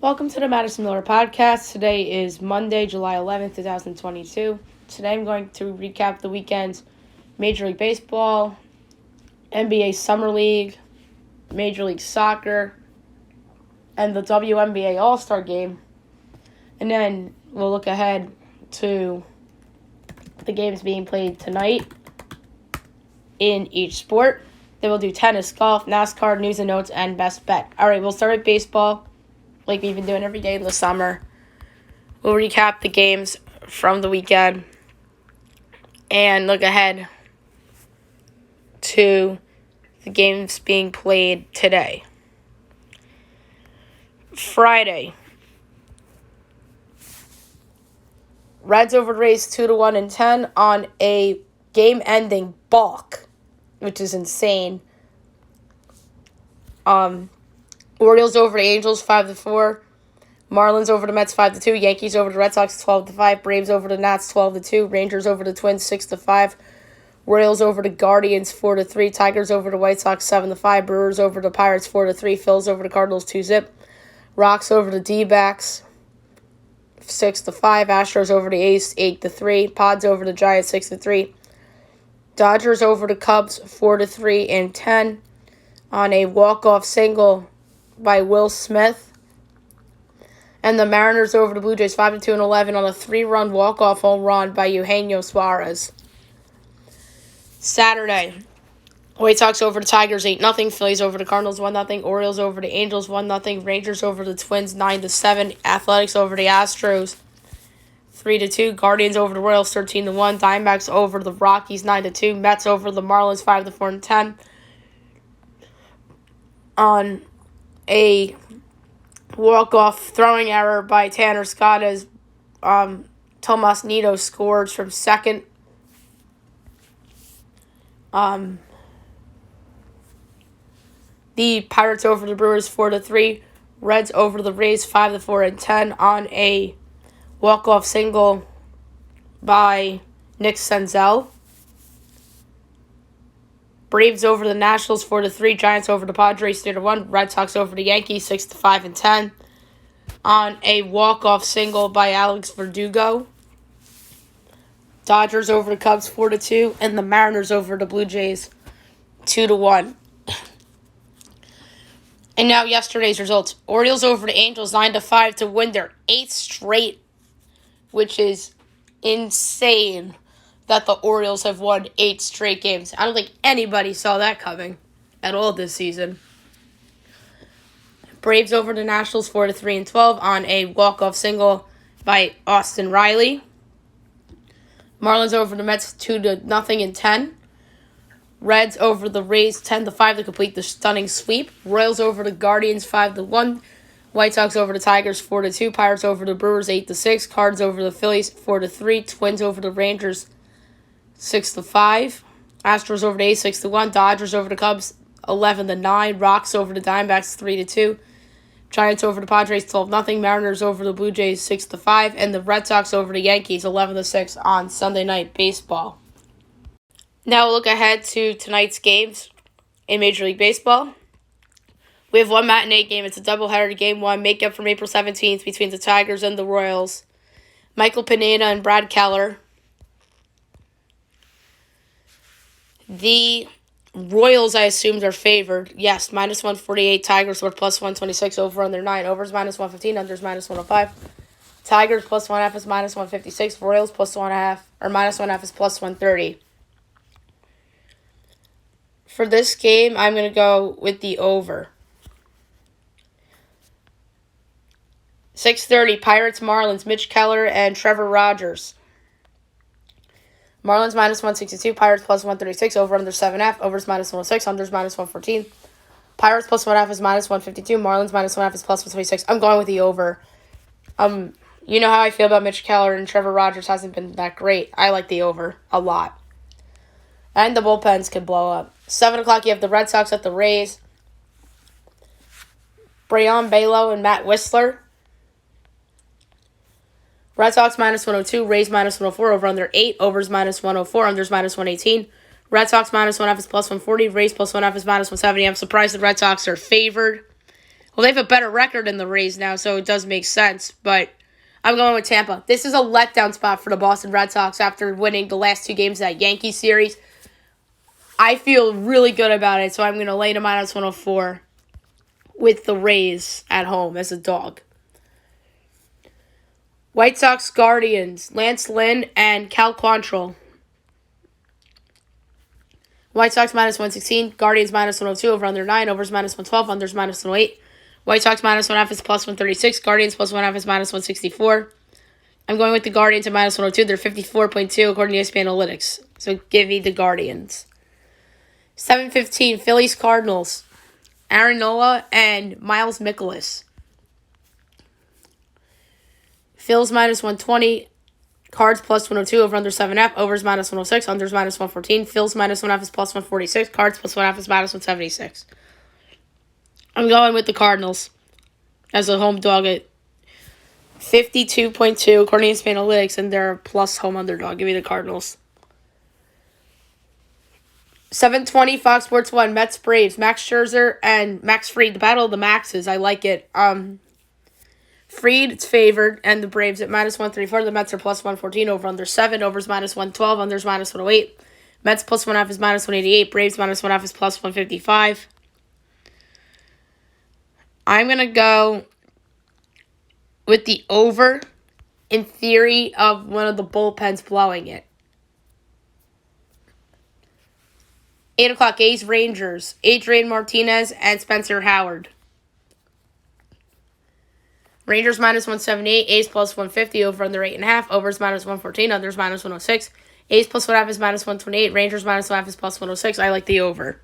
Welcome to the Madison Miller Podcast. Today is Monday, July 11th, 2022. Today I'm going to recap the weekend's Major League Baseball, NBA Summer League, Major League Soccer, and the WNBA All-Star Game. And then we'll look ahead to the games being played tonight in each sport. Then we'll do tennis, golf, NASCAR, news and notes, and best bet. All right, we'll start with baseball, like we've been doing every day in the summer. We'll recap the games from the weekend and look ahead to the games being played today. Friday, Reds over the Rays 2-1 and 10 on a game-ending balk, which is insane. Orioles over the Angels 5-4. Marlins over the Mets 5-2. Yankees over the Red Sox 12-5. Braves over the Nats 12-2. Rangers over the Twins 6-5. Royals over the Guardians 4-3. Tigers over the White Sox 7-5. Brewers over the Pirates 4-3. Phils over the Cardinals 2-0. Rocks over the D-backs 6-5. Astros over the A's 8-3. Pods over the Giants 6-3. Dodgers over the Cubs 4-3 and 10 on a walk-off single by Will Smith. And the Mariners over the Blue Jays 5-2 and 11 on a 3-run walk-off home run by Eugenio Suarez. Saturday, White Sox over the Tigers 8-0. Phillies over the Cardinals 1-0. Orioles over the Angels 1-0. Rangers over the Twins 9-7. Athletics over the Astros 3-2. Guardians over the Royals 13-1. Diamondbacks over the Rockies 9-2. Mets over the Marlins 5-4 and 10. On a walk-off throwing error by Tanner Scott as Tomas Nido scores from second. The Pirates over the Brewers 4-3. Reds over the Rays 5-4 and 10 on a walk-off single by Nick Senzel. Braves over the Nationals 4-3. Giants over the Padres 3-1. Red Sox over the Yankees 6-5 and 10 on a walk-off single by Alex Verdugo. Dodgers over the Cubs 4-2, and the Mariners over the Blue Jays 2-1. And now yesterday's results: Orioles over the Angels 9-5 to win their 8th straight, which is insane that the Orioles have won 8 straight games. I don't think anybody saw that coming at all this season. Braves over the Nationals 4-3 and 12 on a walk-off single by Austin Riley. Marlins over the Mets 2-0 and 10. Reds over the Rays 10-5 to complete the stunning sweep. Royals over the Guardians 5-1. White Sox over the Tigers 4-2. Pirates over the Brewers 8-6. Cards over the Phillies 4-3. Twins over the Rangers 6-5. Astros over the A's 6-1. Dodgers over the Cubs 11-9. Rocks over the Diamondbacks 3-2. Giants over the Padres 12-0. Mariners over the Blue Jays 6-5. And the Red Sox over the Yankees 11-6 on Sunday Night Baseball. Now we'll look ahead to tonight's games in Major League Baseball. We have one matinee game. It's a doubleheader. Game 1, make-up from April 17th between the Tigers and the Royals. Michael Pineda and Brad Keller. The Royals, I assumed, are favored. Yes, -148. Tigers were +126. Over under 9. Overs -115. Unders -105. Tigers +1.5 is -156. Royals +1.5 or -1.5 is +130. For this game, I'm going to go with the over. 6:30, Pirates Marlins, Mitch Keller and Trevor Rogers. Marlins -162, Pirates +136, over under 7.5, overs -106, unders -114. Pirates +1.5 is -152, Marlins -1.5 is +126. I'm going with the over. You know how I feel about Mitch Keller, and Trevor Rogers hasn't been that great. I like the over a lot. And the bullpens could blow up. 7 o'clock, you have the Red Sox at the Rays. Brayan Bello and Matt Whistler. Red Sox -102, Rays -104, over under 8, overs -104, unders -118. Red Sox -1.5 is +140, Rays +1.5 is -170. I'm surprised the Red Sox are favored Well, they have a better record than the Rays now, so it does make sense. But I'm going with Tampa. This is a letdown spot for the Boston Red Sox after winning the last 2 games of that Yankees series. I feel really good about it, so I'm going to lay the minus 104 with the Rays at home as a dog. White Sox Guardians, Lance Lynn and Cal Quantrill. White Sox minus 116, Guardians minus 102, over under 9, overs minus 112, unders minus 108. White Sox minus 1/2 is plus 136, Guardians plus 1/2 is minus 164. I'm going with the Guardians at minus 102. They're 54.2 according to ESPN Analytics. So give me the Guardians. 7:15, Phillies Cardinals. Aaron Nola and Miles Mikolas. Phillies minus 120. Cards plus 102, over under 7.5. Overs minus 106, unders minus 114. Phillies minus 1/2 is plus 146. Cards plus 1/2 is minus 176. I'm going with the Cardinals as a home dog at 52.2 according to ESPN Analytics, and they're a plus home underdog. Give me the Cardinals. 7:20, Fox Sports 1, Mets Braves. Max Scherzer and Max Fried. The battle of the Maxes. I like it. Fried, it's favored, and the Braves at minus 134. The Mets are plus 114, over under 7. Overs minus 112, unders minus 108. Mets plus 1/2 is minus 188. Braves minus 1/2 is plus 155. I'm going to go with the over in theory of one of the bullpens blowing it. 8 o'clock, A's Rangers. Adrian Martinez and Spencer Howard. Rangers minus 178, A's plus 150, over under 8.5, overs minus 114, unders minus 106. A's plus 1/2 is minus 128, Rangers minus 1/2 is plus 106. I like the over.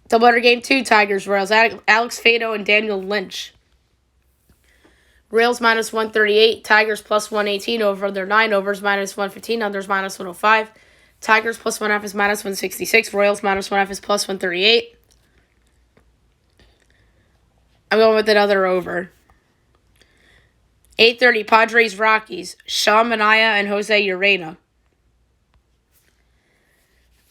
Doubleheader game 2, Tigers Royals. Alex Fado and Daniel Lynch. Royals minus 138, Tigers plus 118, over under 9, overs minus 115, unders minus 105. Tigers plus 1/2 is minus 166, Royals minus 1/2 is plus 138. I'm going with another over. 8:30, Padres Rockies. Sean Manaea and Jose Urena.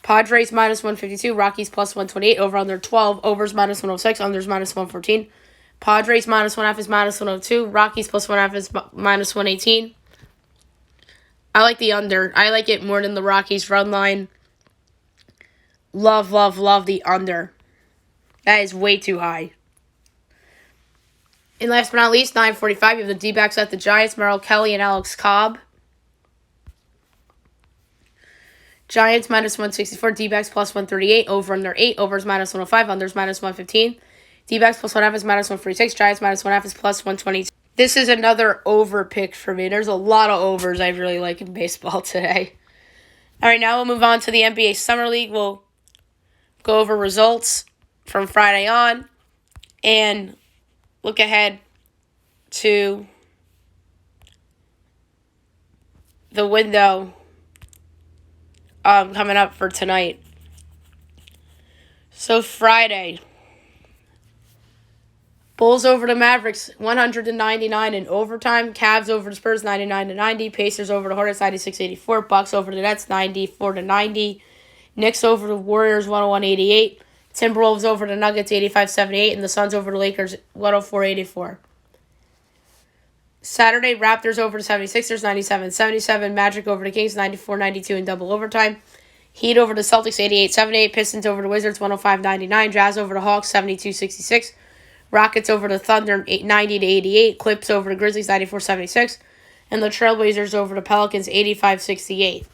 Padres minus 152, Rockies plus 128, over under 12, overs minus 106, unders minus 114. Padres minus 1/2 is minus 102, Rockies plus 1/2 is minus 118. I like the under. I like it more than the Rockies run line. Love, love, love the under. That is way too high. And last but not least, 9:45, you have the D-backs at the Giants, Merrill Kelly and Alex Cobb. Giants minus 164, D-backs plus 138, over under 8, overs minus 105, unders minus 115. D-backs plus 1/2 is minus 146, Giants minus 1/2 is plus 122. This is another over pick for me. There's a lot of overs I really like in baseball today. All right, now we'll move on to the NBA Summer League. We'll go over results from Friday on and look ahead to the window coming up for tonight. So Friday, Bulls over the Mavericks, 100-99 in overtime. Cavs over the Spurs, 99-90. Pacers over the Hornets, 96-84. Bucks over the Nets, 94-90. Knicks over the Warriors, 101-88. Timberwolves over the Nuggets, 85-78. And the Suns over the Lakers, 104-84. Saturday, Raptors over the 76ers, 97-77. Magic over the Kings, 94-92 in double overtime. Heat over the Celtics, 88-78. Pistons over the Wizards, 105-99. Jazz over the Hawks, 72-66. Rockets over the Thunder, 90-88. Clips over the Grizzlies, 94-76. And the Trailblazers over the Pelicans, 85-68.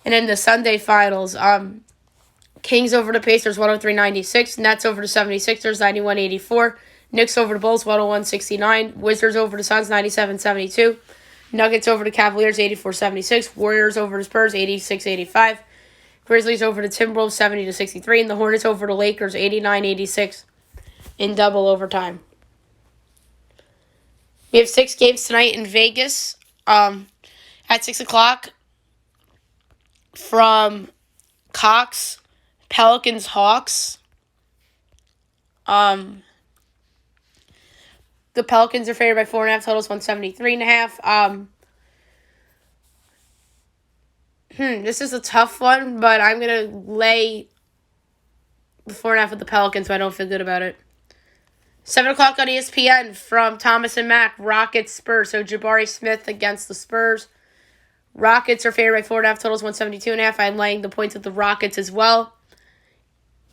And in the Sunday finals, Kings over the Pacers, 103-96. Nets over the 76ers, 91-84. Knicks over the Bulls, 101-69. Wizards over the Suns, 97-72. Nuggets over the Cavaliers, 84-76. Warriors over the Spurs, 86-85. Grizzlies over the Timberwolves, 70-63. And the Hornets over the Lakers, 89-86 in double overtime. We have 6 games tonight in Vegas at 6 o'clock from Cox, Pelicans, Hawks. The Pelicans are favored by 4.5, totals 173.5. This is a tough one, but I'm going to lay the 4.5 with the Pelicans, but I don't feel good about it. 7 o'clock on ESPN from Thomas and Mack, Rockets, Spurs. So Jabari Smith against the Spurs. Rockets are favored by 4.5, totals 172.5. I'm laying the points with the Rockets as well.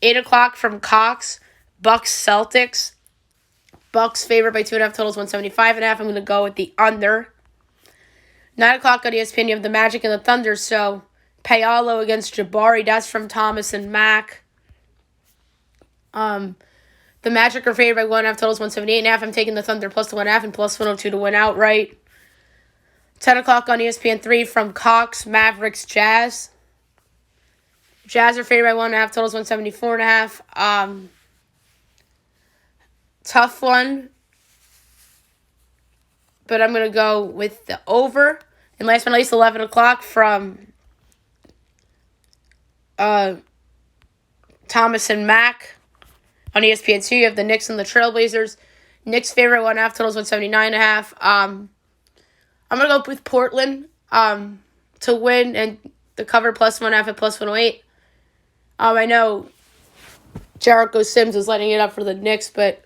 8 o'clock from Cox, Bucks, Celtics. Bucks favored by 2.5, totals 175.5. I'm going to go with the under. 9 o'clock on ESPN, you have the Magic and the Thunder. So Paolo against Jabari. That's from Thomas and Mack. The Magic are favored by 1.5, totals 178.5. I'm taking the Thunder plus the 1.5 and plus 102 to win outright. 10 o'clock on ESPN3 from Cox, Mavericks, Jazz. Jazz are favored by 1.5, totals 174.5. Tough one, but I'm going to go with the over. And last but not least, 11 o'clock from Thomas and Mack. On ESPN2, you have the Knicks and the Trailblazers. Knicks favorite 1.5, totals 179.5. I'm going to go with Portland to win and the cover plus 1.5 at plus 108. I know Jericho Sims is lighting it up for the Knicks, but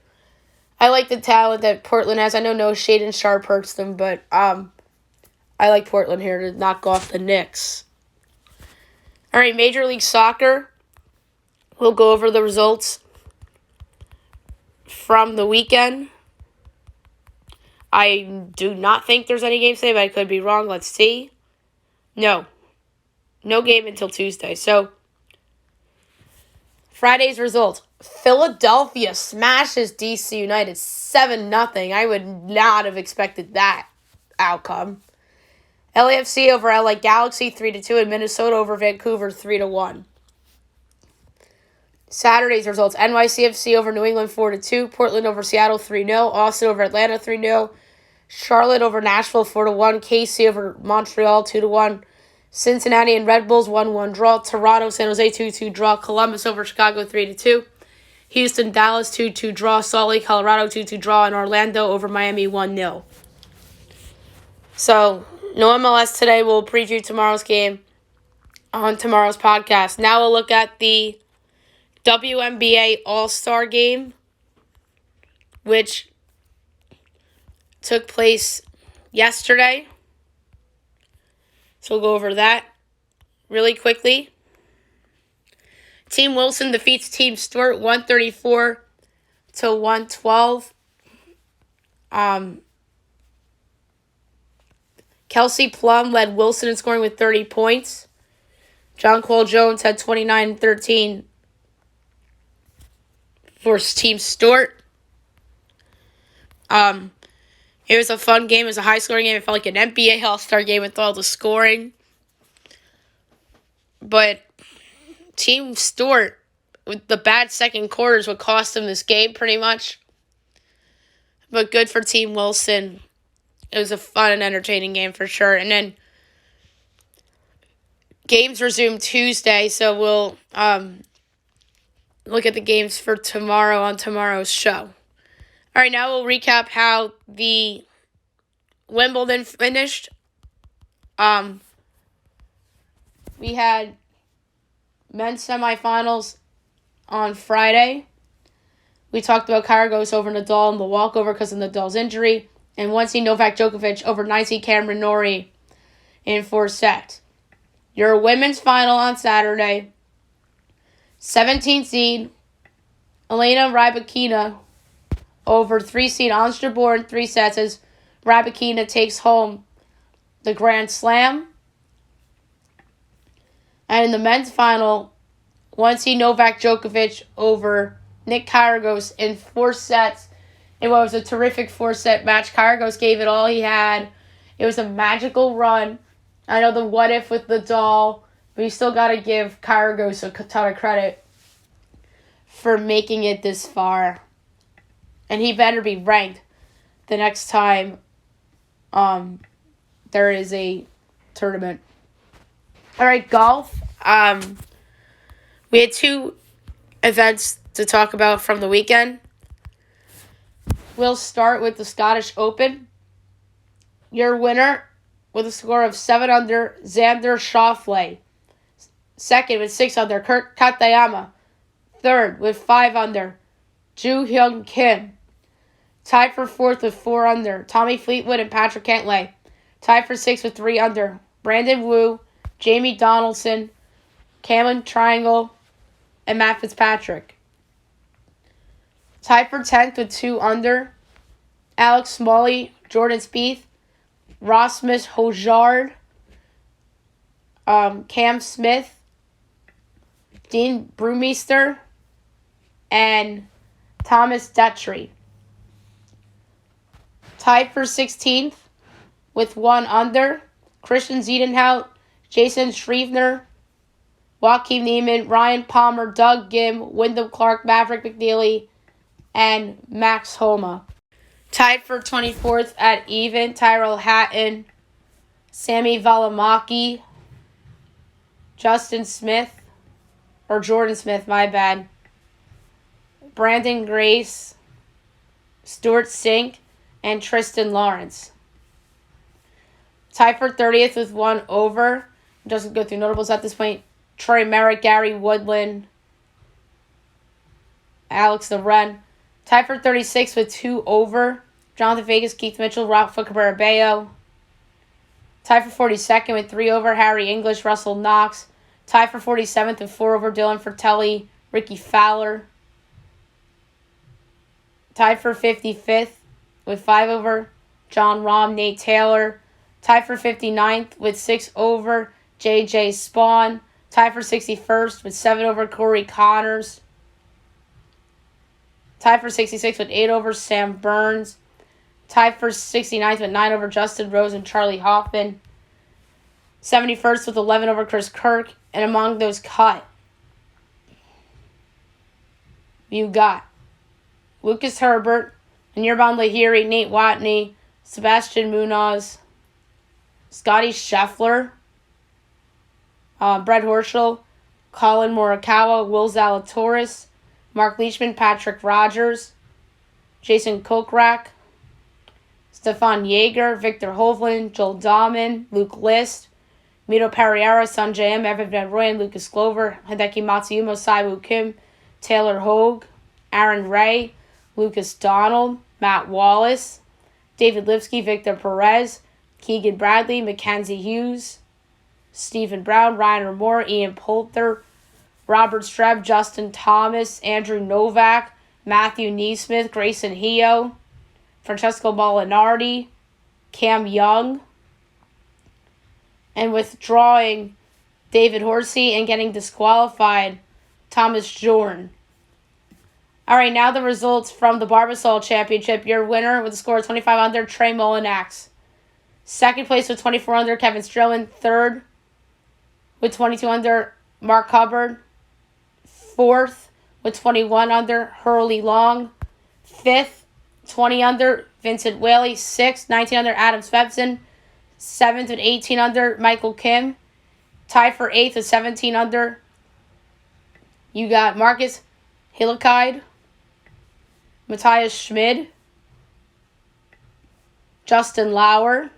I like the talent that Portland has. I know no Shaedon Sharp hurts them, but I like Portland here to knock off the Knicks. All right, Major League Soccer. We'll go over the results from the weekend. I do not think there's any games today, but I could be wrong. Let's see. No game until Tuesday. So, Friday's results. Philadelphia smashes DC United 7-0. I would not have expected that outcome. LAFC over LA Galaxy 3-2, and Minnesota over Vancouver 3-1. Saturday's results. NYCFC over New England 4-2. Portland over Seattle 3-0. Austin over Atlanta 3-0. Charlotte over Nashville 4-1. KC over Montreal 2-1. Cincinnati and Red Bulls 1-1 draw. Toronto, San Jose 2-2 draw. Columbus over Chicago 3-2. Houston, Dallas 2-2 draw. Salt Lake, Colorado 2-2 draw. And Orlando over Miami 1-0. So, no MLS today. We'll preview tomorrow's game on tomorrow's podcast. Now we'll look at the WNBA All-Star Game, which took place yesterday. So we'll go over that really quickly. Team Wilson defeats Team Stewart 134-112. Kelsey Plum led Wilson in scoring with 30 points. John Cole Jones had 29 and 13 for Team Stewart. It was a fun game. It was a high-scoring game. It felt like an NBA All-Star game with all the scoring. But Team Stewart, with the bad second quarters, would cost them this game pretty much. But good for Team Wilson. It was a fun and entertaining game for sure. And then games resume Tuesday, so we'll look at the games for tomorrow on tomorrow's show. All right, now we'll recap how the Wimbledon finished. We had men's semifinals on Friday. We talked about Kyrgios over Nadal and the walkover because of Nadal's injury. And 1-seed Novak Djokovic over 9-seed Cameron Norrie in 4 sets. Your women's final on Saturday. 17-seed Elena Rybakina over 3-seed Ons Jabeur in 3 sets as Rybakina takes home the Grand Slam. And in the men's final, 1-seed Novak Djokovic over Nick Kyrgios in 4 sets. It was a terrific 4-set match. Kyrgios gave it all he had. It was a magical run. I know the what if with the doll, but you still got to give Kyrgios a ton of credit for making it this far. And he better be ranked the next time there is a tournament. All right, golf. We had 2 events to talk about from the weekend. We'll start with the Scottish Open. Your winner with a score of 7 under, Xander Schauffele. Second with 6 under, Kurt Katayama. Third with 5 under, Joo Hyung Kim. Tied for fourth with 4 under, Tommy Fleetwood and Patrick Cantlay. Tied for sixth with 3 under, Brandon Wu, Jamie Donaldson, Cameron Triangle, and Matt Fitzpatrick. Tied for 10th with 2 under, Alex Smalley, Jordan Spieth, Rasmus Hojgaard, Cam Smith, Dean Brewmeister, and Thomas Detry. Tied for 16th with 1 under, Christian Ziedenhout, Jason Schriefner, Joaquin Neiman, Ryan Palmer, Doug Gim, Wyndham Clark, Maverick McNeely, and Max Homa. Tied for 24th at even, Tyrell Hatton, Sammy Valimaki, Jordan Smith, Brandon Grace, Stuart Sink, and Tristan Lawrence. Tied for 30th with 1 over. Just going to go through notables at this point. Troy Merritt, Gary Woodland, Alex Loren. Tied for 36th with 2 over. Jonathan Vegas, Keith Mitchell, Rafa Cabrera-Bello. Tied for 42nd with 3 over. Harry English, Russell Knox. Tied for 47th with 4 over. Dylan Fratelli, Ricky Fowler. Tied for 55th with 5 over. John Rahm, Nate Taylor. Tied for 59th with 6 over. J.J. Spawn. Tied for 61st with 7 over. Corey Connors. Tied for 66th with 8 over. Sam Burns. Tied for 69th with 9 over. Justin Rose and Charlie Hoffman. 71st with 11 over. Chris Kirk. And among those cut, you got Lucas Herbert, Anirban Lahiri, Nate Watney, Sebastian Munoz, Scotty Scheffler, Brett Horschel, Colin Morikawa, Will Zalatoris, Mark Leishman, Patrick Rogers, Jason Kokrak, Stefan Yeager, Victor Hovland, Joel Dahman, Luke List, Mito Pereira, Sanjay M, Evan Van Rooyen, Lucas Glover, Hideki Matsuyama, Saiwoo Kim, Taylor Hogue, Aaron Ray, Lucas Donald, Matt Wallace, David Lipsky, Victor Perez, Keegan Bradley, Mackenzie Hughes, Stephen Brown, Ryan Ramore, Ian Poulter, Robert Streb, Justin Thomas, Andrew Novak, Matthew Neesmith, Grayson Hio, Francesco Molinardi, Cam Young, and withdrawing David Horsey and getting disqualified, Thomas Jordan. All right, now the results from the Barbasol Championship. Your winner with a score of 25 under, Trey Mullinax. Second place with 24 under, Kevin Strillman. Third with 22 under, Mark Hubbard. Fourth with 21 under, Hurley Long. Fifth, 20 under, Vincent Whaley. Sixth, 19 under, Adam Svensson. 7th with 18 under, Michael Kim. Tied for 8th with 17 under, you got Marcus Hillikind, Matthias Schmid, Justin Lauer,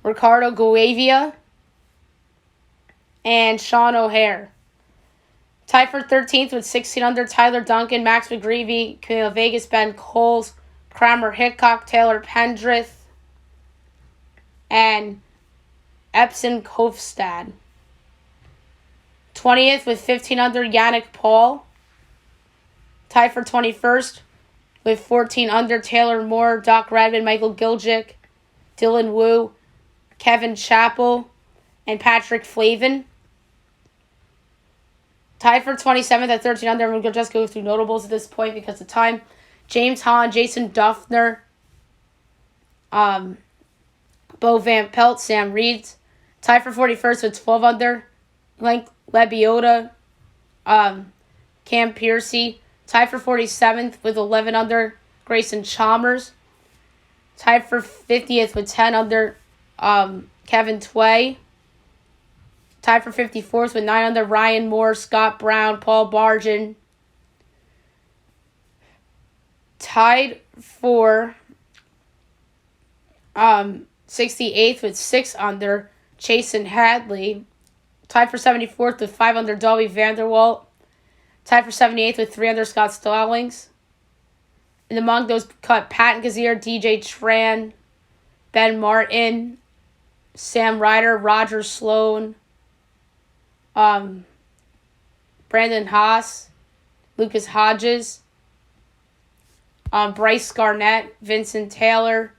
Ricardo Guavia, and Sean O'Hare. Tied for 13th with 16 under, Tyler Duncan, Max McGreevy, Camilo Vegas, Ben Coles, Kramer Hickok, Taylor Pendrith, and Epson Kofstad. 20th with 15 under, Yannick Paul. Tied for 21st with 14 under, Taylor Moore, Doc Redman, Michael Giljic, Dylan Wu, Kevin Chappell, and Patrick Flavin. Tied for 27th at 13 under. I'm going to just go through notables at this point because of time. James Hahn, Jason Duffner, Bo Van Pelt, Sam Reed. Tied for 41st with 12 under, Link Lebiota, Cam Piercy. Tied for 47th with 11 under, Grayson Chalmers. Tied for 50th with 10 under, Kevin Tway. Tied for 54th with 9 under, Ryan Moore, Scott Brown, Paul Bargin. Tied for 68th with 6 under, Chasen Hadley. Tied for 74th with 5 under, Dolby Vanderwalt. Tied for 78th with 3 under, Scott Stallings. And among those cut, Patton Gazier, DJ Tran, Ben Martin, Sam Ryder, Roger Sloan, Brandon Haas, Lucas Hodges, Bryce Garnett, Vincent Taylor,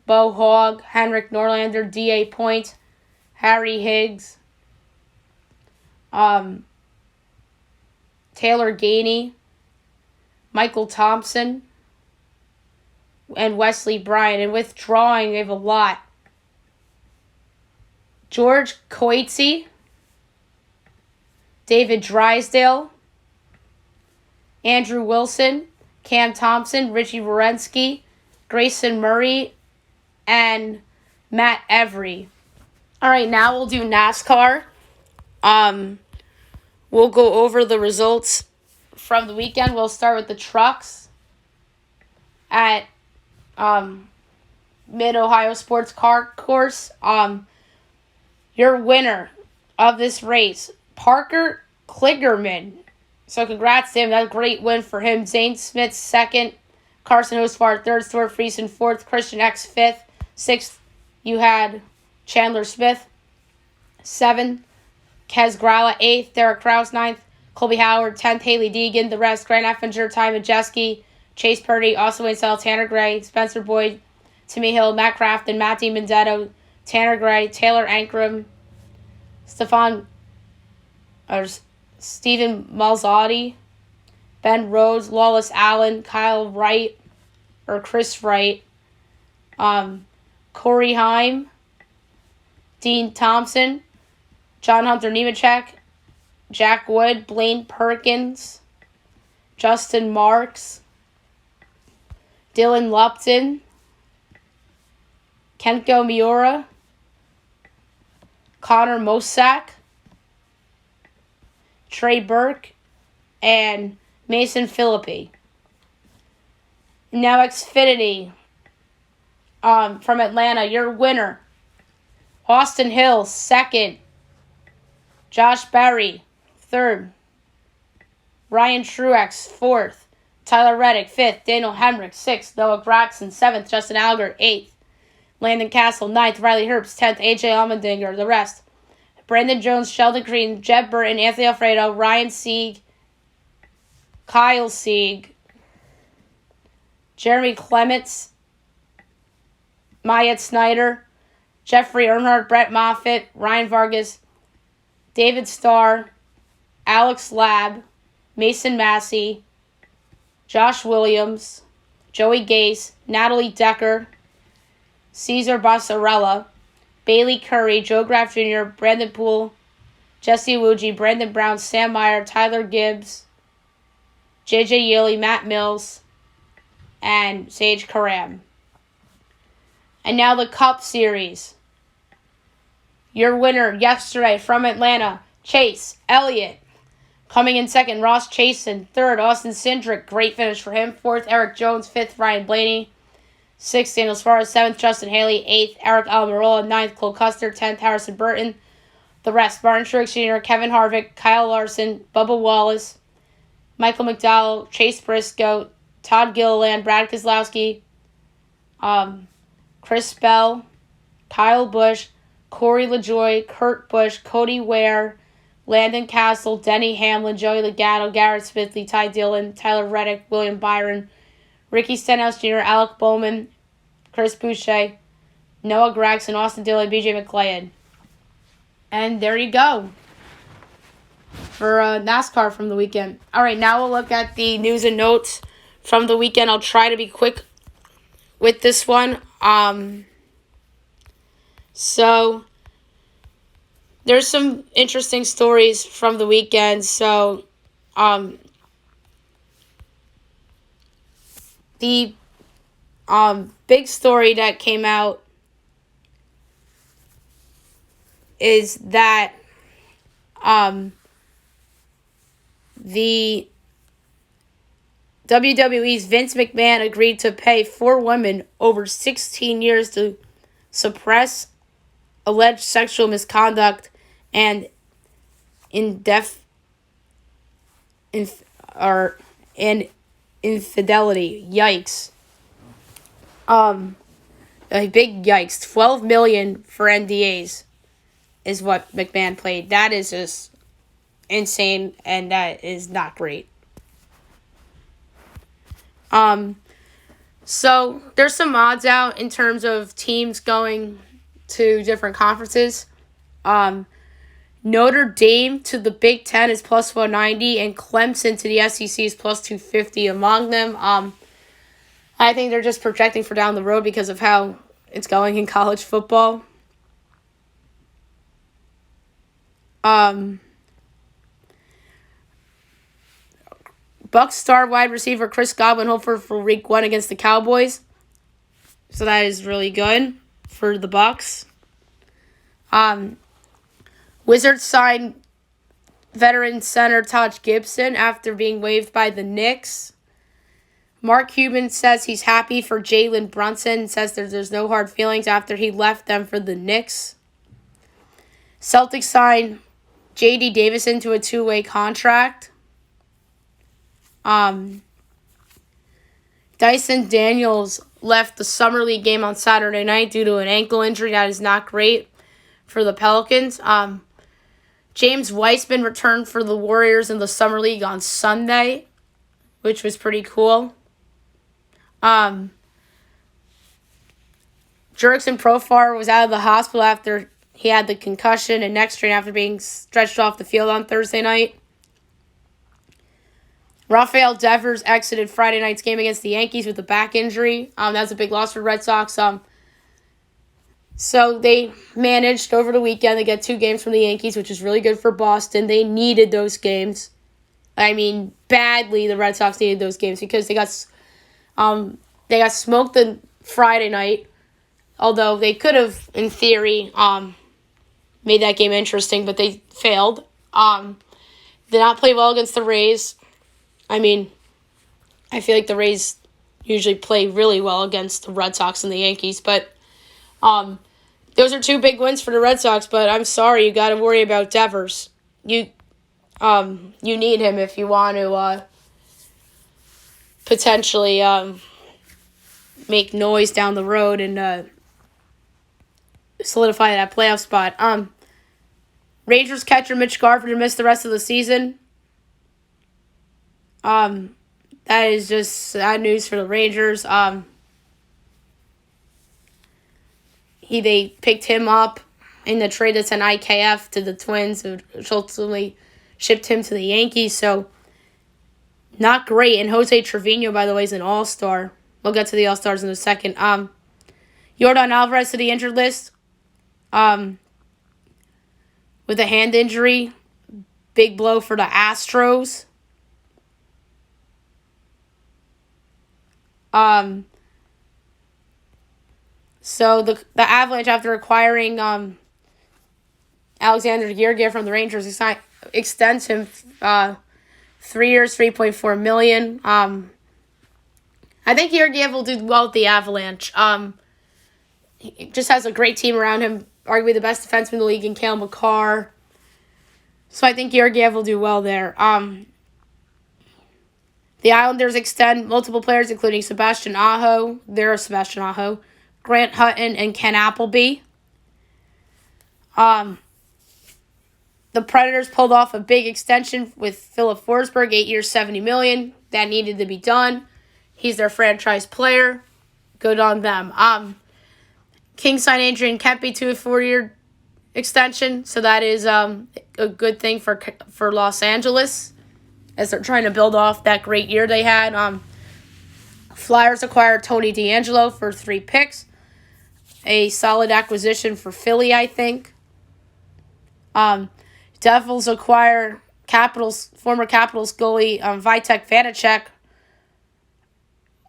Bo Hogg, Henrik Norlander, D.A. Point, Harry Higgs, Taylor Gainey, Michael Thompson, and Wesley Bryan. And withdrawing, we have a lot. George Coetzee, David Drysdale, Andrew Wilson, Cam Thompson, Richie Wierenski, Grayson Murray, and Matt Every. All right, now we'll do NASCAR. We'll go over the results from the weekend. We'll start with the trucks at Mid-Ohio Sports Car Course. Your winner of this race, Parker Kligerman. So congrats to him. That's a great win for him. Zane Smith, second. Carson Hosfar, third. Stuart Friesen, fourth. Christian X, fifth. Sixth, you had Chandler Smith. 7. Kez Grala, 8th. Derek Kraus, 9th. Colby Howard, 10th. Haley Deegan. The rest, Grant Effinger, Ty Majeski, Chase Purdy, Austin Waynesell, Tanner Gray, Spencer Boyd, Timmy Hill, Matt Crafton, Matt DiMenzetto, Tanner Gray, Taylor Ankrum, Stephen Malzotti, Ben Rhodes, Lawless Allen, Kyle Wright, or Chris Wright, Corey Heim, Dean Thompson, John Hunter Nemechek, Jack Wood, Blaine Perkins, Justin Marks, Dylan Lupton, Kenko Miura, Connor Mosak, Trey Burke, and Mason Philippi. Now Xfinity from Atlanta, your winner, Austin Hill, second. Josh Berry, third. Ryan Truex, fourth. Tyler Reddick, fifth. Daniel Hemrick, sixth. Noah Gragson, seventh. Justin Allgaier, eighth. Landon Castle, ninth. Riley Herbst, 10th. AJ Allmendinger, the rest. Brandon Jones, Sheldon Crean, Jeb Burton, Anthony Alfredo, Ryan Sieg, Kyle Sieg, Jeremy Clements, Myatt Snyder, Jeffrey Earnhardt, Brett Moffitt, Ryan Vargas, David Starr, Alex Labb, Mason Massey, Josh Williams, Joey Gase, Natalie Decker, Cesar Bassarella, Bailey Curry, Joe Graff Jr., Brandon Poole, Jesse Wuji, Brandon Brown, Sam Meyer, Tyler Gibbs, J.J. Yeley, Matt Mills, and Sage Karam. And now the Cup Series. Your winner yesterday from Atlanta, Chase Elliott. Coming in second, Ross Chasen. Third, Austin Cindric. Great finish for him. Fourth, Eric Jones. Fifth, Ryan Blaney. Sixth, Daniel Suarez. Seventh, Justin Haley. Eighth, Eric Almirola. Ninth, Cole Custer. 10th, Harrison Burton. The rest, Martin Truex Jr., Kevin Harvick, Kyle Larson, Bubba Wallace, Michael McDowell, Chase Briscoe, Todd Gilliland, Brad Keselowski, Chris Bell, Kyle Busch, Corey LaJoie, Kurt Busch, Cody Ware, Landon Castle, Denny Hamlin, Joey Logano, Garrett Smithley, Ty Dillon, Tyler Reddick, William Byron, Ricky Stenhouse Jr., Alec Bowman, Chris Boucher, Noah Gragson, Austin Dillon, BJ McLeod. And there you go for NASCAR from the weekend. All right, now we'll look at the news and notes from the weekend. I'll try to be quick with this one. So there's some interesting stories from the weekend. So the big story that came out is that the WWE's Vince McMahon agreed to pay 4 women over 16 years to suppress alleged sexual misconduct and and infidelity. Yikes. A big yikes. $12 million for NDAs is what McMahon played. That is just insane, and that is not great. So there's some odds out in terms of teams going to different conferences. Notre Dame to the Big Ten is plus 190, and Clemson to the SEC is plus 250 among them. I think they're just projecting for down the road because of how it's going in college football. Bucs star wide receiver Chris Godwin hopeful for week 1 against the Cowboys. So that is really good for the Bucs. Wizards signed veteran center Taj Gibson after being waived by the Knicks. Mark Cuban says he's happy for Jalen Brunson, says there's no hard feelings after he left them for the Knicks. Celtics signed J.D. Davison to a 2-way contract. Dyson Daniels left the Summer League game on Saturday night due to an ankle injury. That is not great for the Pelicans. James Weissman returned for the Warriors in the Summer League on Sunday, which was pretty cool. Jurickson Profar was out of the hospital after he had the concussion and neck strain after being stretched off the field on Thursday night. Rafael Devers exited Friday night's game against the Yankees with a back injury. That's a big loss for Red Sox. So they managed over the weekend to get 2 games from the Yankees, which is really good for Boston. They needed those games. I mean, badly the Red Sox needed those games because they got smoked the Friday night, although they could have, in theory, made that game interesting, but they failed. Did not play well against the Rays. I mean, I feel like the Rays usually play really well against the Red Sox and the Yankees, but those are 2 big wins for the Red Sox, but I'm sorry, you got to worry about Devers. You need him if you want to potentially make noise down the road and solidify that playoff spot. Rangers catcher Mitch Garver missed the rest of the season. That is just sad news for the Rangers. They picked him up in the trade that's an IKF to the Twins, which ultimately shipped him to the Yankees. So, not great. And Jose Trevino, by the way, is an all-star. We'll get to the all-stars in a second. Yordan Alvarez to the injured list with a hand injury. Big blow for the Astros. So the Avalanche, after acquiring Alexander Georgiev from the Rangers, extends him 3 years, $3.4 million. I think Georgiev will do well with the Avalanche. He just has a great team around him, arguably the best defenseman in the league in Cale Makar. So I think Georgiev will do well there. The Islanders extend multiple players, including Sebastian Aho, Grant Hutton, and Ken Appleby. The Predators pulled off a big extension with Philip Forsberg, 8 years, $70 million. That needed to be done. He's their franchise player. Good on them. Kings signed Adrian Kempe to a 4-year extension, so that is a good thing for Los Angeles as they're trying to build off that great year they had. Flyers acquired Tony DeAngelo for 3 picks. A solid acquisition for Philly, I think. Devils acquire former Capitals goalie Vitek Vanacek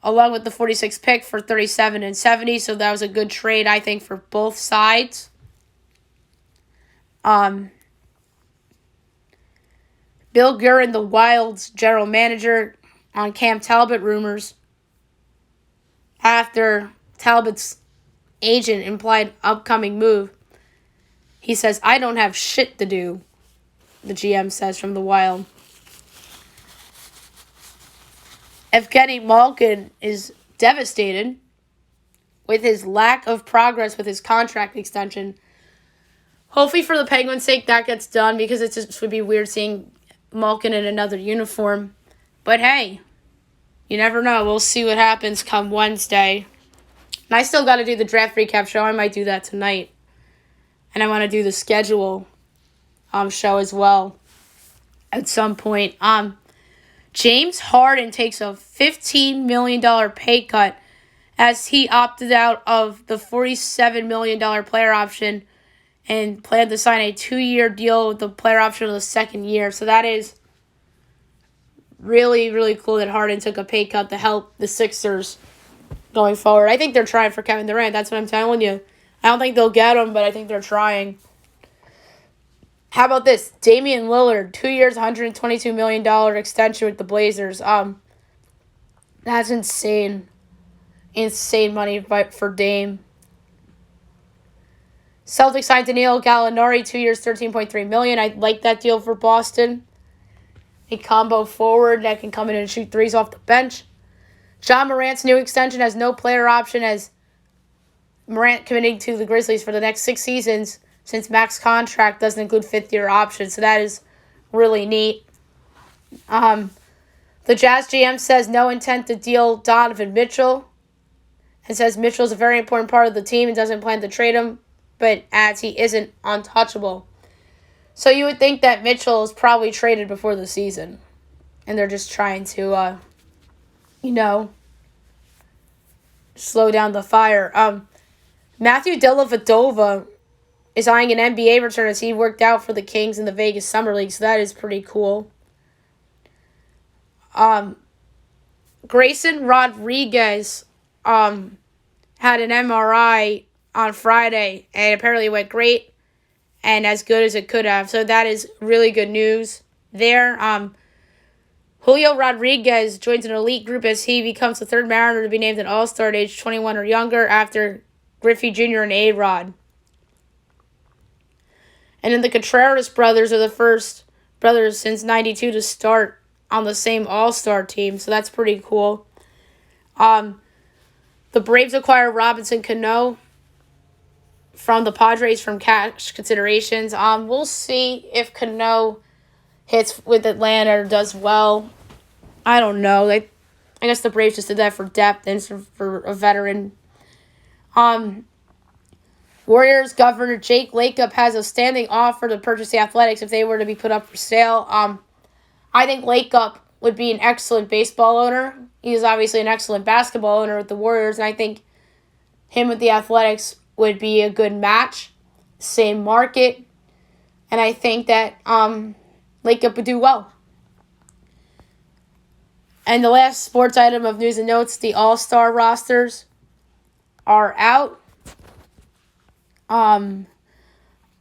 along with the 46th pick for 37 and 70. So that was a good trade, I think, for both sides. Bill Guerin, the Wild's general manager, on Cam Talbot rumors after Talbot's agent implied upcoming move. He says, "I don't have shit to do," the GM says from the Wild. Evgeny Malkin is devastated with his lack of progress with his contract extension. Hopefully for the Penguins' sake that gets done, because it just would be weird seeing Malkin in another uniform. But hey, you never know. We'll see what happens come Wednesday. And I still got to do the draft recap show. I might do that tonight. And I want to do the schedule show as well at some point. James Harden takes a $15 million pay cut as he opted out of the $47 million player option and planned to sign a 2-year deal with the player option of the second year. So that is really, really cool that Harden took a pay cut to help the Sixers going forward. I think they're trying for Kevin Durant. That's what I'm telling you. I don't think they'll get him, but I think they're trying. How about this? Damian Lillard, 2 years, $122 million extension with the Blazers. That's insane. Insane money for Dame. Celtics signed Danilo Gallinari, 2 years, $13.3 million. I like that deal for Boston. A combo forward that can come in and shoot threes off the bench. John Morant's new extension has no player option, as Morant committing to the Grizzlies for the next 6 seasons, since Mac's contract doesn't include fifth-year options. So that is really neat. The Jazz GM says no intent to deal Donovan Mitchell, and says Mitchell is a very important part of the team and doesn't plan to trade him, but adds he isn't untouchable. So you would think that Mitchell is probably traded before the season, and they're just trying to, slow down the fire. Matthew Dellavedova is eyeing an NBA return as he worked out for the Kings in the Vegas Summer League, so that is pretty cool. Grayson Rodriguez had an MRI on Friday, and apparently it went great and as good as it could have. So that is really good news there. Julio Rodriguez joins an elite group as he becomes the third Mariner to be named an All-Star at age 21 or younger, after Griffey Jr. and A-Rod. And then the Contreras brothers are the first brothers since '92 to start on the same All-Star team, so that's pretty cool. The Braves acquire Robinson Cano from the Padres from cash considerations. We'll see if Cano hits with Atlanta or does well. I don't know. I guess the Braves just did that for depth and for a veteran. Warriors Governor Jake Lakeup has a standing offer to purchase the Athletics if they were to be put up for sale. I think Lakeup would be an excellent baseball owner. He's obviously an excellent basketball owner with the Warriors, and I think him with the Athletics would be a good match. Same market. And I think that Lakeup would do well. And the last sports item of news and notes, the All-Star rosters are out.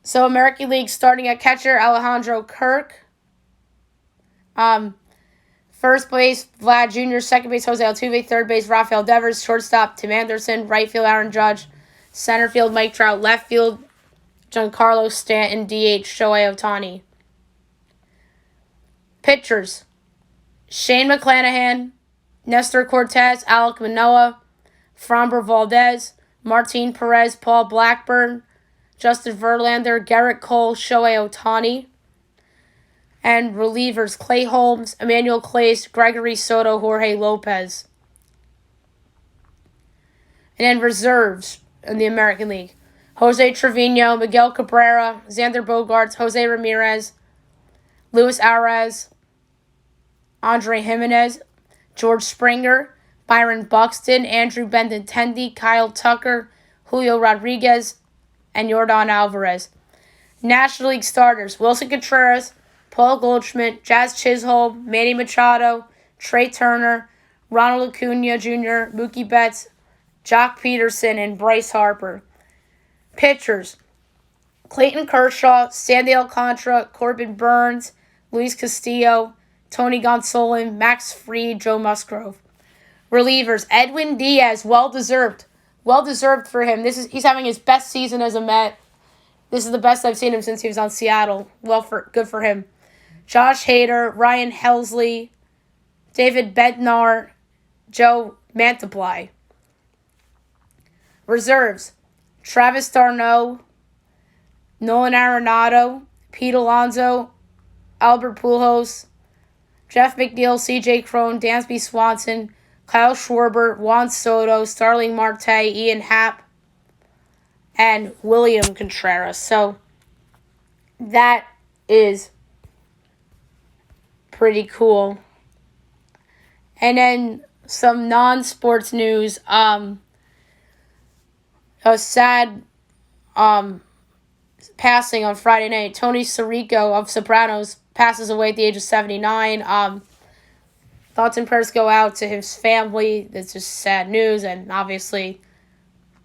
So American League starting at catcher, Alejandro Kirk. First base, Vlad Jr., second base, Jose Altuve, third base, Rafael Devers, shortstop, Tim Anderson, right field, Aaron Judge, center field, Mike Trout, left field, Giancarlo Stanton, DH, Shohei Ohtani. Pitchers, Shane McClanahan, Nestor Cortez, Alek Manoah, Framber Valdez, Martin Perez, Paul Blackburn, Justin Verlander, Garrett Cole, Shohei Ohtani. And relievers, Clay Holmes, Emmanuel Clase, Gregory Soto, Jorge Lopez. And then reserves in the American League, Jose Trevino, Miguel Cabrera, Xander Bogaerts, Jose Ramirez, Luis Arraez, Andre Jimenez, George Springer, Byron Buxton, Andrew Benintendi, Kyle Tucker, Julio Rodriguez, and Yordan Alvarez. National League starters, Wilson Contreras, Paul Goldschmidt, Jazz Chisholm, Manny Machado, Trey Turner, Ronald Acuna Jr., Mookie Betts, Jock Peterson, and Bryce Harper. Pitchers, Clayton Kershaw, Sandy Alcantara, Corbin Burns, Luis Castillo, Tony Gonsolin, Max Fried, Joe Musgrove. Relievers, Edwin Diaz, well-deserved, well deserved for him. He's having his best season as a Met. This is the best I've seen him since he was on Seattle. Good for him. Josh Hader, Ryan Helsley, David Bednar, Joe Mantiply. Reserves: Travis d'Arnaud, Nolan Arenado, Pete Alonso, Albert Pujols, Jeff McNeil, C.J. Cron, Dansby Swanson, Kyle Schwarber, Juan Soto, Starling Marte, Ian Happ, and William Contreras. So that is pretty cool. And then some non-sports news. A sad passing on Friday night. Tony Sirico of Sopranos passes away at the age of 79. Thoughts and prayers go out to his family. It's just sad news, and obviously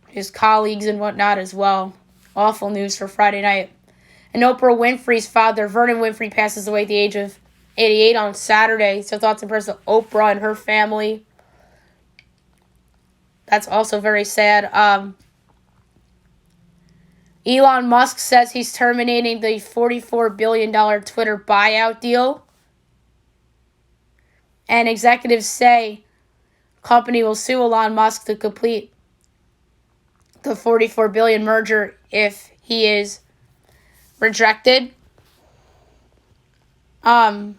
his colleagues and whatnot as well. Awful news for Friday night. And Oprah Winfrey's father, Vernon Winfrey, passes away at the age of 88 on Saturday. So thoughts and prayers to Oprah and her family. That's also very sad. Elon Musk says he's terminating the $44 billion Twitter buyout deal. And executives say company will sue Elon Musk to complete the $44 billion merger if he is rejected. Joe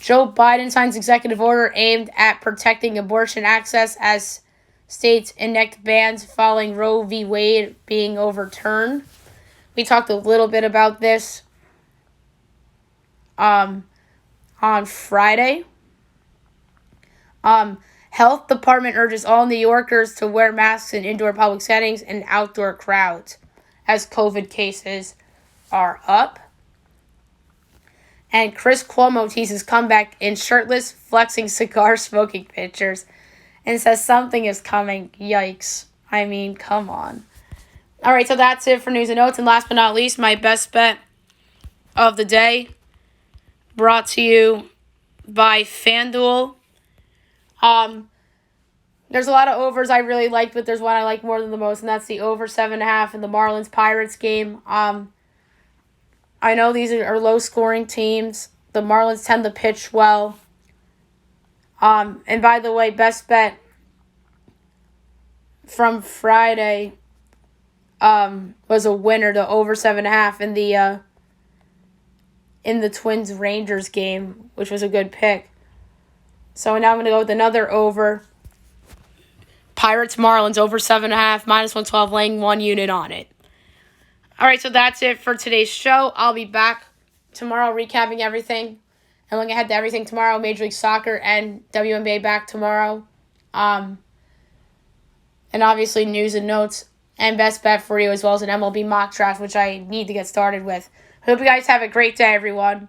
Biden signs executive order aimed at protecting abortion access as states enact bans following Roe v. Wade being overturned. We talked a little bit about this on Friday. Health Department urges all New Yorkers to wear masks in indoor public settings and outdoor crowds as COVID cases are up. And Chris Cuomo teases comeback in shirtless, flexing cigar smoking pictures and says something is coming. Yikes. I mean, come on. All right, so that's it for news and notes. And last but not least, my best bet of the day, brought to you by FanDuel. There's a lot of overs I really like, but there's one I like more than the most, and that's the over 7.5 in the Marlins-Pirates game. I know these are low-scoring teams. The Marlins tend to pitch well. And by the way, best bet from Friday was a winner, the over 7.5 in the Twins-Rangers game, which was a good pick. So now I'm going to go with another over. Pirates-Marlins over 7.5, minus 112, laying 1 unit on it. All right, so that's it for today's show. I'll be back tomorrow recapping everything and looking ahead to everything tomorrow. Major League Soccer and WNBA back tomorrow. And obviously news and notes and best bet for you, as well as an MLB mock draft, which I need to get started with. Hope you guys have a great day, everyone.